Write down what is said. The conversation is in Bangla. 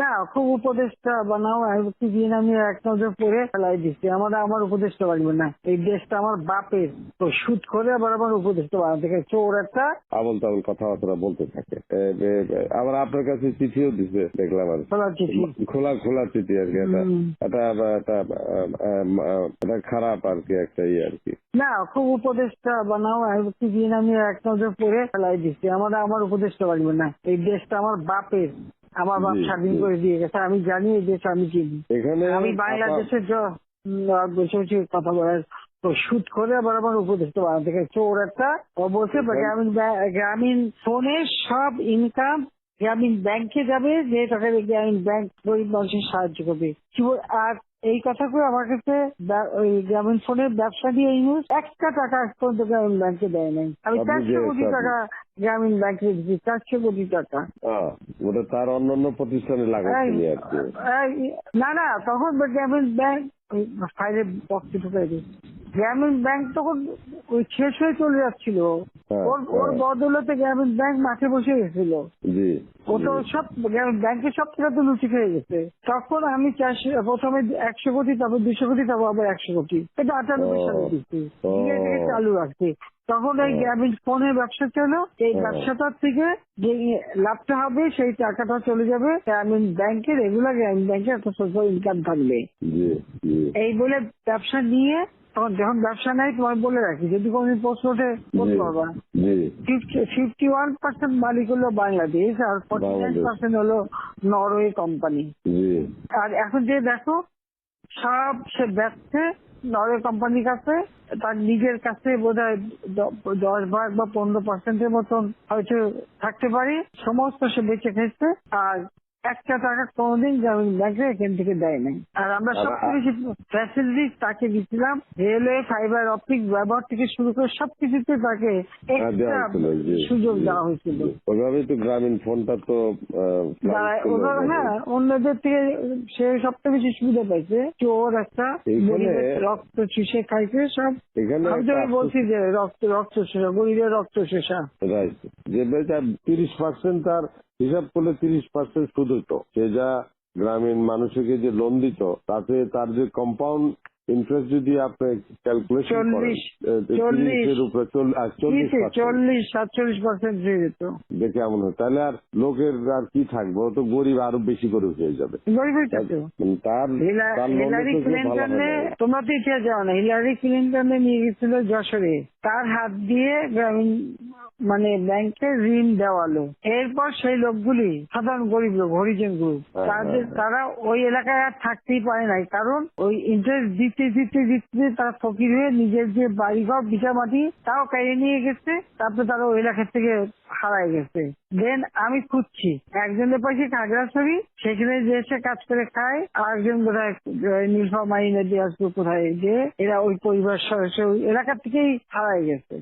না, খুব উপদেশটা বানাও। প্রতিদিন আমি এক নজর পড়ে ফেলাই দিচ্ছি। আমার উপদেশটা লাগবে না। এই দেশটা আমার বাপের, তো সুদ করে আবার আমার উপদেশটা বানাতে চোর একটা আবল তাবল কথাবার্তা বলতে থাকে। আবার আপনার কাছে চিঠিও দিছে দেখলাম আর খোলা চিঠি। খোলা খোলা চিঠি আর কি। এটা খারাপ আর কি, একটা ইয়ে আর কি। না, খুব উপদেশটা বানাও। প্রতিদিন আমি এক নজর পড়ে ফেলাই দিচ্ছি। আমার উপদেশটা লাগবে না। এই দেশটা আমার বাপের, আমার বাপ স্বাধীন করে দিয়ে গেছে। আমি জানি এই দেশ আমি চিনি। এখানে আমি বাংলাদেশের বসে বসে কথা বলার, তো শুট করে আবার আমার উপদেশটা বানাতে চোর একটা। ও বলছে গ্রামীণ ফোনে সব ইনকাম গ্রামীণ ব্যাংকে যাবে, যে টাকা গ্রামীণ ব্যাংক গরিব মানুষের সাহায্য করবে। আর এই কথা করে আমার কাছে ওই গ্রামীণ ফোনের ব্যবসা দিয়ে ইউজ একটা টাকা পর্যন্ত গ্রামীণ ব্যাংকে দেয় নাই। আমি 400 কোটি টাকা গ্রামীণ ব্যাংকে দিচ্ছি, 400 কোটি টাকা। ওটা তার অন্যান্য প্রতিষ্ঠানে লাগাচ্ছি আর কি। না, তখন গ্রামীণ ব্যাংক ফাইলে বক্সে ঢুকাই দিই। গ্রামীণ ব্যাংক তখন ওই শেষ হয়ে চলে যাচ্ছিল। ওর বদলতে গ্রামীণ ব্যাংক মাঠে বসে গেছিল। ও তো সব ব্যাংকের সব টাকা তো লুচি খেয়ে গেছে। তখন আমি প্রথমে 100 কোটি, তারপর 200 কোটি, তারপর আবার 100 কোটি, এটা 98 সালে দিচ্ছি, চালু রাখছি। তখন এই গ্রামীণ ফোনের ব্যবসা ছিল। এই ব্যবসাটার থেকে যে লাভটা হবে সেই টাকাটা চলে যাবে গ্রামীণ ব্যাংকে, রেগুলার গ্রামীণ ব্যাংকে একটা সোশ্যাল ইনকাম থাকবে। এই বলে ব্যবসা নিয়ে তখন যখন ব্যবসা নাই, তোমার বলে রাখি, যদি কোনদিন প্রশ্ন ওঠে বলতে পারবা, 51% মালিক হলো বাংলাদেশ আর 49% হলো নরওয়ে কোম্পানি। আর এখন যে দেখো সব সে ব্যবসা নরওয়ে কোম্পানির কাছে, তার নিজের কাছে বোধহয় 10% বা 15% মতন হয়তো থাকতে পারে, সমস্ত সে বেঁচে খেয়েছে। আর একটা টাকা কোনোদিন গ্রামীণ ব্যাংকে এখান থেকে দেয় নাই। আর আমরা সবচেয়ে বেশি ফ্যাসিলিটি তাকে দিচ্ছিলাম, রেলওয়ে, ফাইবার অপটিক ব্যবহার থেকে শুরু করে সবকিছুতে তাকে এক্সট্রা সুযোগ দেওয়া হয়েছিল। ওইভাবেই তো গ্রামীণ ফোনটা তো অন্যদের থেকে সে সবচেয়ে বেশি সুবিধা পাইছে। চোর একটা রক্ত চুষে খাইছে সব। আমি বলছি যে রক্ত শোষা, গরিবের রক্ত শোষা। যে 30% তার হিসাব করলে 30% সুদ হতো। সে যা গ্রামীণ মানুষকে যে লোন দিত, তাতে তার যে কম্পাউন্ড ইন্টারেস্ট যদি আপনি ক্যালকুলেশন করেন, 40-47% হয়ে যেত। দেখে এমন হয়, তাহলে আর লোকের আর কি থাকবে, ও তো গরিব আরো বেশি করে হয়ে যাবে। হিলারি ক্লিন্টনে, তোমরা তো ইতিহাস যাও না, হিলারি ক্লিন্টনে নিয়ে গেছিল যশোরে, তার হাত দিয়ে গ্রামীণ ব্যাংকে ঋণ দেওয়ালো। এরপর সেই লোকগুলি সাধারণ গরিব লোক, হরিজন গ্রুপ, তারা ওই এলাকায় আর থাকতেই পারে নাই, কারণ ওই ইন্টারেস্ট দিতে দিতে দিতে তারা ফকির হয়ে নিজের যে বাড়িঘর ভিটা মাটি তাও কেড়ে নিয়ে গেছে। তারপরে তারা ওই এলাকার থেকে হারায় গেছে। দেন আমি খুঁজছি, একজনের পাশে খাগড়াছড়ি, সেখানে যে এসে কাজ করে খায়, আর একজন বোধহয় নীলফামারী নদী আসবে কোথায়, যে এরা ওই পরিবার সদস্য ওই এলাকা থেকেই হারায় গেছে।